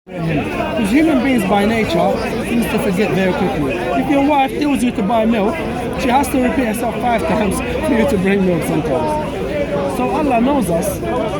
Because human beings by nature seems to forget very quickly. If your wife tells you to buy milk, she has to repeat herself 5 times for you to bring milk sometimes. So Allah knows us.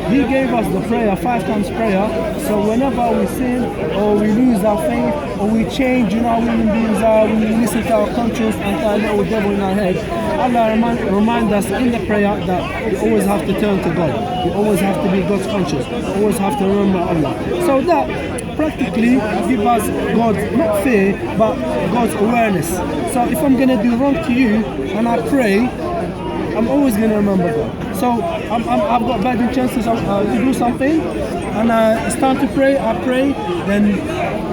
He gave us the prayer, 5 times prayer. So whenever we sin or we lose our faith or we change, how human beings are, we listen to our conscience and to our little devil in our head, Allah remind us in the prayer that we always have to turn to God. We always have to be God's conscious. We always have to remember Allah. So that practically give us God's, not fear, but God's awareness. So if I'm going to do wrong to you and I pray, I'm always going to remember God. So I've got bad intentions to do something, and it's time to pray, I pray, then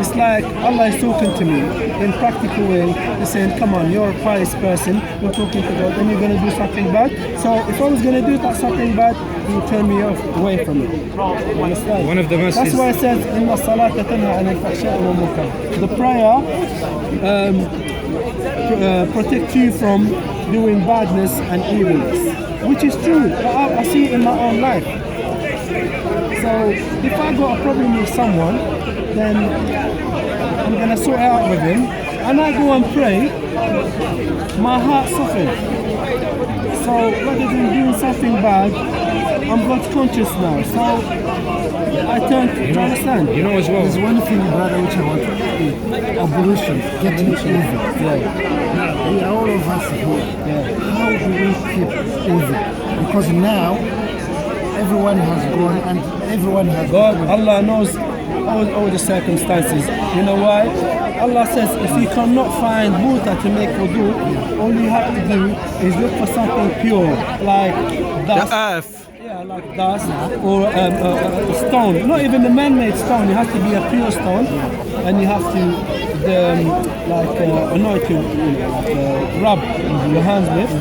it's like Allah is talking to me in practical way. He's saying, come on, you're a pious person, you're talking to God, then you're going to do something bad. So if I was going to do something bad, He would turn me off away from it. You understand? One of the most. That's why it says, إِنَّ الصَّلَاةَ تَنْهَى عَنِ الْفَحْشَاءِ وَالْمُنكَرِ. The prayer protects you from doing badness and evilness, which is true. I see it in my own life. So if I got a problem with someone, then I'm gonna sort it out with him, and I go and pray, my heart softens. So rather than doing something bad, I'm God's conscious now. So I turn to understand. As well. There's one thing, brother, which I want to say. Abolition, getting evil. Yeah. We are all of us here. How do we keep evil? Because now everyone has gone and everyone has God, Allah knows all the circumstances. You know why? Allah says if you cannot find water to make wudu, all you have to do is look for something pure, like dust. The earth. Yeah, like dust or a stone. Not even a man-made stone. It has to be a pure stone, and you have to anoint your, rub your hands with.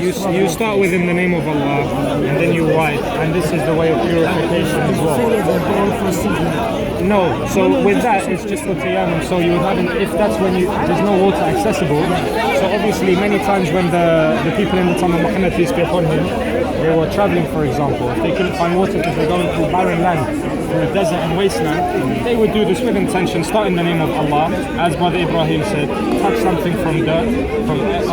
You start with in the name of Allah, and then you wipe, and this is the way of purification as well. No, so with that it's just for tayammum. So you would have, if that's when there's no water accessible. So obviously many times when the people in the time of Muhammad, peace be upon him, they were traveling, for example, if they couldn't find water because they're going through barren land, through a desert and wasteland, they would do this with intention, start in the name of Allah, as Brother Ibrahim said, touch something from dirt, from earth,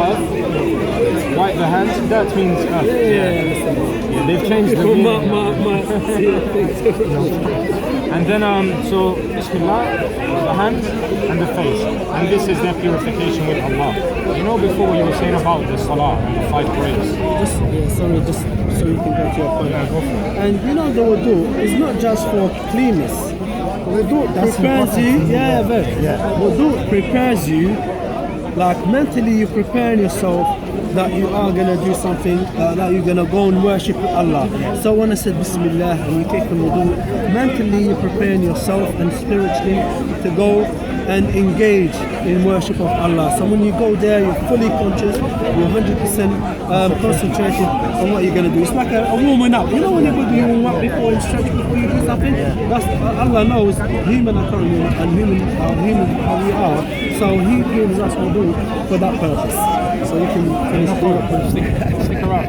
wipe the hands. Dirt means earth. Yeah, they've changed the meaning. And then, so Bismillah, the hands and the face, and this is their purification with Allah. Before you were saying about the Salah and the 5 prayers. Just so you can go to your point. Yeah, go for it. And the wudu is not just for cleanness. Wudu prepares you. Wudu prepares you, like mentally you're preparing yourself that you are going to do something, that you're going to go and worship Allah. So when I said Bismillah and you take the wudu, mentally you're preparing yourself and spiritually to go and engage in worship of Allah. So when you go there, you're fully conscious, you're 100% concentrated on what you're going to do. It's like a warming up. When you warm up before you stretch, before you do something, that's Allah knows human economy and human how we are. So He gives us wudu for that purpose. So you can finish Stick around.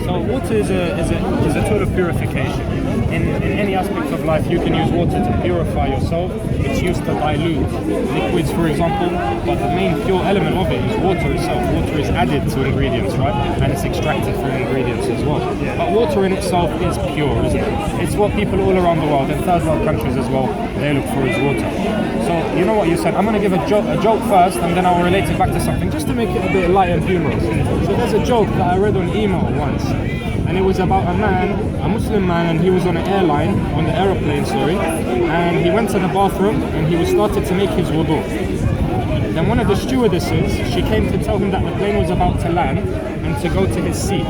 So water is a tool of purification. In any aspect of life, you can use water to purify yourself. It's used to dilute liquids, for example, but the main pure element of it is water itself. Water is added to ingredients, right? And it's extracted from ingredients as well. But water in itself is pure, isn't it? It's what people all around the world, in third world countries as well, they look for is water. So you know what you said? I'm going to give a joke first, and then I'll relate it back to something, just to make it a bit light and humorous. So there's a joke that I read on email once, and it was about a Muslim man, and he was on an airline, on the aeroplane, and he went to the bathroom, and he was started to make his wudu. Then one of the stewardesses, she came to tell him that the plane was about to land, and to go to his seat.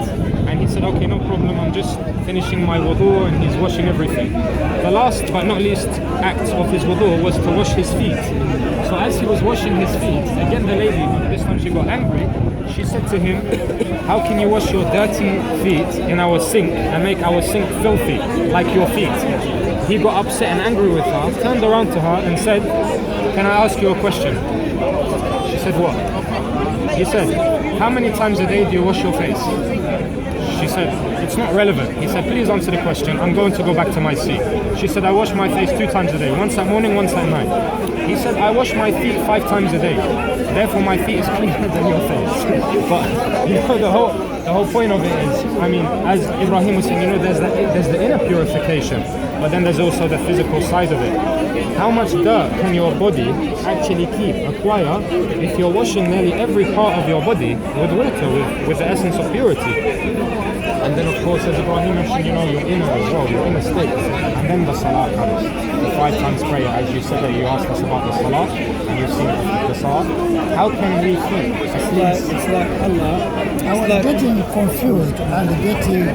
And he said, okay, no problem, I'm just finishing my wudu, and he's washing everything. The last but not least act of his wudu was to wash his feet. So as he was washing his feet, again the lady, this time she got angry, she said to him, how can you wash your dirty feet in our sink and make our sink filthy like your feet? He got upset and angry with her, turned around to her and said, can I ask you a question? She said, what? He said, how many times a day do you wash your face? She said, it's not relevant. He said, please answer the question. I'm going to go back to my seat. She said, I wash my face 2 times a day, once at morning, once at night. He said, I wash my feet 5 times a day. Therefore, my feet is cleaner than your face. But you know, the whole point of it is, I mean, as Ibrahim was saying, you know, there's the inner purification, but then there's also the physical side of it. How much dirt can your body actually acquire if you're washing nearly every part of your body with water, with the essence of purity? And then, of course, as Ibrahim mentioned, you know, your inner as well, your inner state. And then the salah comes, the 5 times prayer, as you said that you asked us about the salah, and you've seen the salah. How can we keep It's like Allah. I was getting confused and getting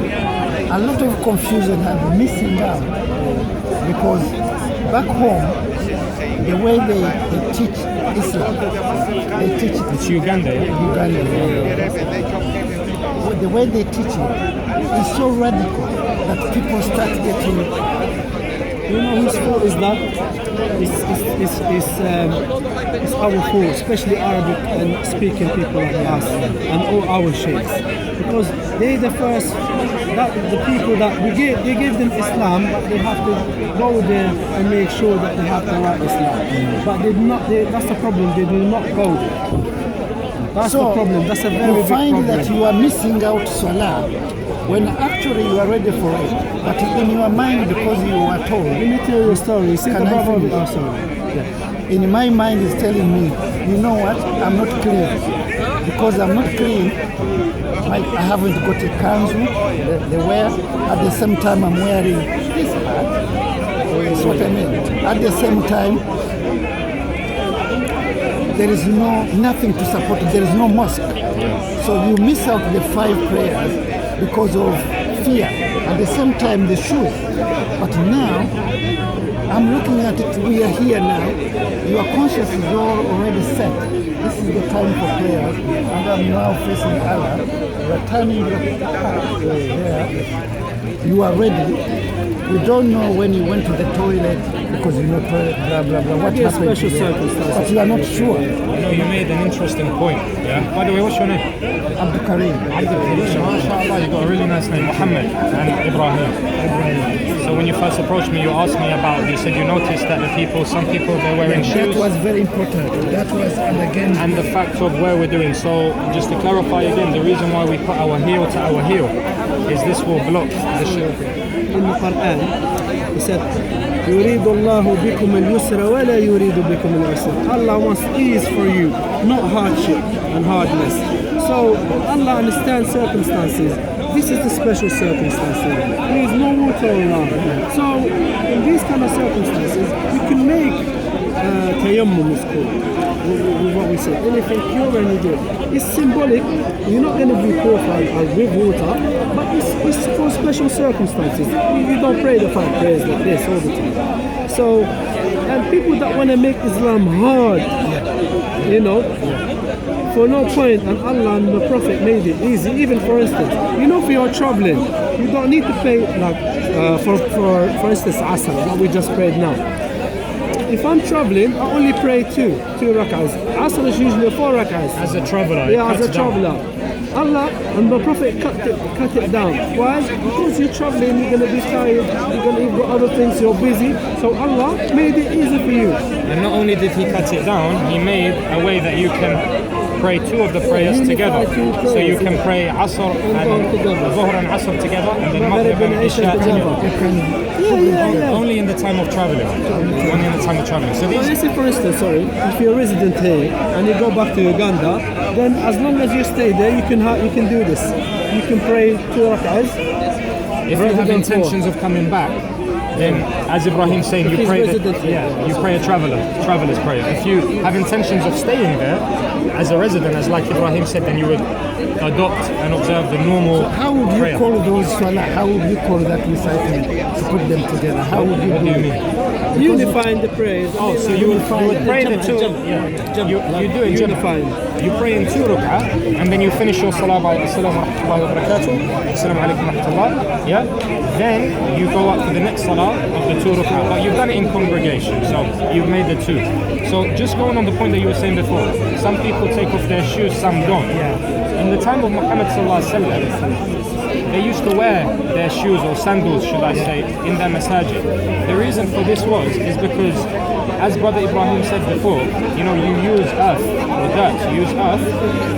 a lot of confusion and missing out because back home, the way they teach Islam, they teach It's Uganda, yeah? Uganda. The way they teach it is so radical that people start getting. You know whose fault is that? It's our fault, especially Arabic and speaking people like us and all our sheikhs. Because they the first, the people that they give them Islam, but they have to go there and make sure that they have the right Islam. But they do not. That's the problem. They do not go there. That's the problem. That's a very you big find problem. that you are missing out Salah when actually you are ready for it. But in your mind, because you were told. Let me tell you a story. See Can the I brother finish? oh, sorry. Yeah. In my mind is telling me, you know what, I'm not clean. Because I'm not clean, I haven't got a kanzu, the wear. At the same time, I'm wearing this hat. That's what I mean. At the same time, there is nothing to support it. There is no mosque. So you miss out the 5 prayers because of fear. At the same time, the shoes. But now, I'm looking at it, we are here now. Your conscience is all already set. This is the time for prayers. And I'm now facing Allah. You are turning your back there. You are ready. You don't know when you went to the toilet because you know toilet, blah, blah, blah. What Yes, happened? special circumstances. But you are not sure. You know, you made an interesting point, yeah? By the way, what's your name? Abdul Karim. MashaAllah, you got a really nice name, Muhammad and Ibrahim. So when you first approached me, you asked me about, you said you noticed that some people, they're wearing That shoes. was very important. That was, and again, And the fact of where we're doing. So just to clarify again, the reason why we put our heel to our heel is this will block the shoe. In the Quran, he said, يريد الله بكم اليسر ولا يريد بكم العسر. Allah wants ease for you, not hardship and hardness. So Allah understands circumstances. This is the special circumstances. There is no water around. So in these kind of circumstances, you can make tayammum is called. With what we say, anything pure when you do it. It's symbolic. You're not going to be purified with water, but it's for special circumstances. You don't pray the 5 prayers like this all the time. So, and people that want to make Islam hard, you know, for no point, and Allah and the Prophet made it easy. Even for instance, you know, if you're traveling, you don't need to pay like for instance, Asr, what we just prayed now. If I'm traveling, I only pray 2 rak'ahs. Asr is usually 4 rak'ahs. As a traveler, Yeah, as a traveler. Allah and the Prophet cut it down. Why? Because you're traveling, you're going to be tired, you've got other things, you're busy. So Allah made it easy for you. And not only did he cut it down, he made a way that you can pray 2 of the prayers together. So you can pray Asr and Dhuhr and Asr together, and then Maghrib and Isha together. Only in the time of traveling. Only in the time of traveling. So Now, these let's say for instance, if you're a resident here and you go back to Uganda, then as long as you stay there, you can do this. You can pray 2 rak'ahs. if you have intentions of coming back, then as Ibrahim saying, you he's pray resident here. you pray a traveler's prayer. If you have intentions of staying there as a resident, as like Ibrahim said, then you would adopt and observe the normal how would you prayer. call those salah? How would you call that reciting to put them together? How would you What do do you it? mean? Unifying the prayers. Oh, so you would pray the 2. You do it Unifying. You pray in 2 rak'ah, and then you finish your salah by Assalamu alaikum wa barakatuh, Assalamu alaikum wa rahmatullah. Yeah. Then you go up to the next salah of the 2 rak'ah, but you've done it in congregation, so you've made the 2. So just going on the point that you were saying before, some people take off their shoes, some don't. In the time of Muhammad sallallahu alaihi wasallam, they used to wear their shoes or sandals, should I say, in their masajid. The reason for this is because, as Brother Ibrahim said before, you know, you use earth or dirt, you use earth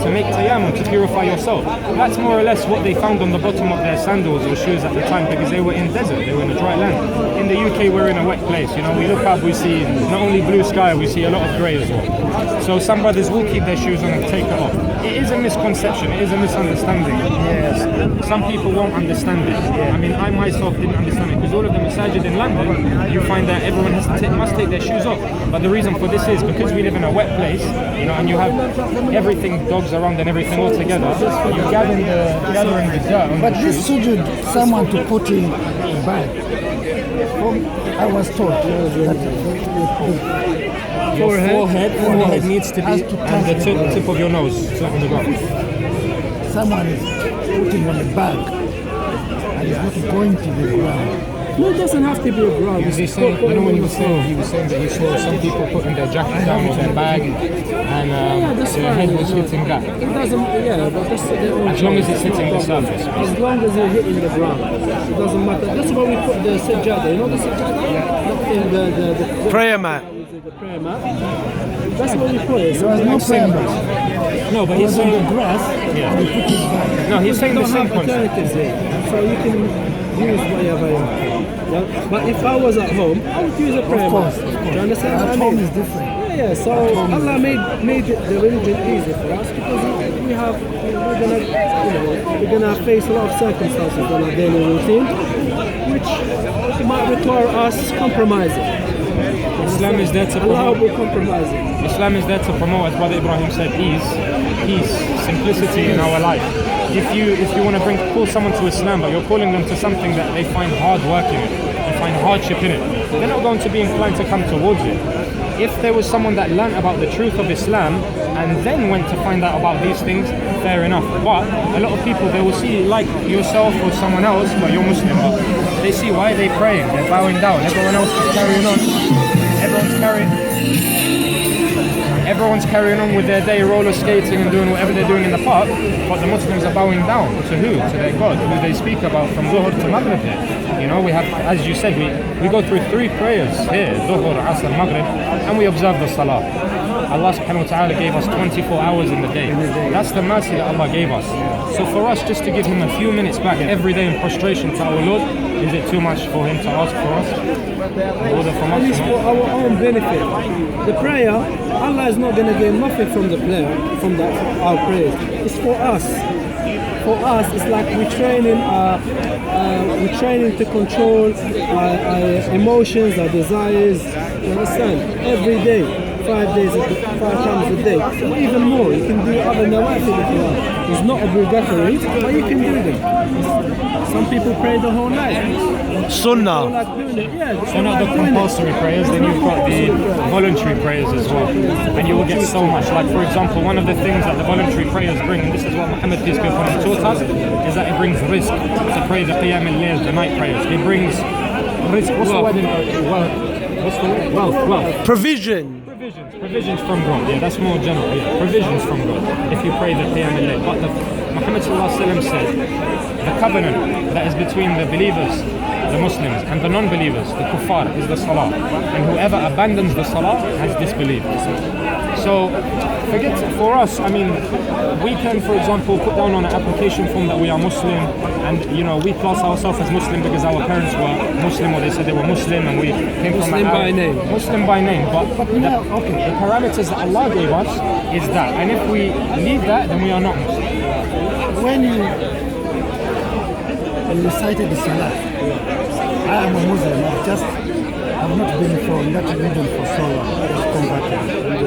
to make tayammum, to purify yourself. That's more or less what they found on the bottom of their sandals or shoes at the time, because they were in desert, they were in a dry land. In the UK, we're in a wet place. You know, we look up, we see not only blue sky, we see a lot of grey as well. So some brothers will keep their shoes on and take it off. It is a misconception, it is a misunderstanding. Yes. Some people won't understand it. I mean, I myself didn't understand it, because all of the masajid in London, you find that everyone must take their shoes off. But the reason for this is because we live in a wet place, you know, and you have everything, dogs around and everything all together. You're gathering the dirt on But the this shoes. sujud, someone to put in a bag. I was told that Your forehead needs to be, has to and the touch the ground. tip of your nose is on the ground. Someone is putting on a bag and is not going to the ground. No, it doesn't have to be a ground. He was saying, you know, when he was saying that he saw some people putting their jacket down with their bag, and that's their fine. head was hitting that. It doesn't, yeah, but that's their own As long as choice. it's hitting the surface. As long as you're hitting the ground, it doesn't matter. That's why we put the sajada. You know the sajada? Not in the Prayer mat. the prayer mat. That's what we put it. There was no prayer mat. No, but He he's was on the saying, grass Yeah. and he put his bag. no, he's saying We the don't same have concept. alternatives here, so you can use whatever you want. Yeah? But if I was at home, I would use a prayer Of course, mat. of Do course. you understand what I At home mean? is different. Yeah, so Allah made the religion easy for us because we're gonna face a lot of circumstances on our daily routine, which might require us compromising. Islam is there to promote. Allowable compromising. Islam is there to promote, as Brother Ibrahim said, ease, peace, simplicity in our life. If you want to call someone to Islam, but you're calling them to something that they find hard work in it, they find hardship in it, they're not going to be inclined to come towards it. If there was someone that learnt about the truth of Islam and then went to find out about these things, fair enough. But a lot of people, they will see like yourself or someone else, but you're Muslim, but they see why are they praying, they're bowing down, everyone else is carrying on. Everyone's carrying on with their day, roller skating and doing whatever they're doing in the park, but the Muslims are bowing down to who? To their God, who they speak about from Dhuhr to Maghrib here. You know, we have, as you said, we go through 3 prayers here, Dhuhr, Asr, Maghrib, and we observe the Salah. Allah subhanahu wa ta'ala gave us 24 hours in the day. That's the mercy that Allah gave us. So for us just to give him a few minutes back every day in prostration to our Lord, is it too much for him to ask for us? In order from At least us? for our own benefit. The prayer, Allah is not going to gain nothing from the prayer, from our prayers. It's for us. For us, it's like we're training to control our emotions, our desires. You understand? Every day, 5 times a day, or even more. You can do other nawafil if you want. It's not obligatory, but you can do them. Some people pray the whole night. Sunnah. Like doing it. Yeah, So not the compulsory prayers, then you've got the voluntary prayers as well. And you will get so much. Like for example, one of the things that the voluntary prayers bring, and this is what Muhammad peace be upon him taught us, is that it brings rizq to pray the Qiyam al-Layl, the night prayers. It brings rizq. What's the word in what's the word? Wealth. Provision. Provisions from God. Yeah, that's more general. Yeah, provisions from God. If you pray the Qiyam al-Layl. But Muhammad sallallahu alaihi wasallam said, the covenant that is between the believers, the Muslims, and the non-believers, the kuffar, is the salah. And whoever abandons the salah has disbelieved. So, for us, I mean, we can, for example, put down on an application form that we are Muslim, and, you know, we class ourselves as Muslim because our parents were Muslim, or they said they were Muslim, and we came from Muslim by name. Muslim by name, but the parameters that Allah gave us is that. And if we leave that, then we are not Muslim. When you recited the Salah, I am a Muslim. I've not been from that religion for so long. I was converted.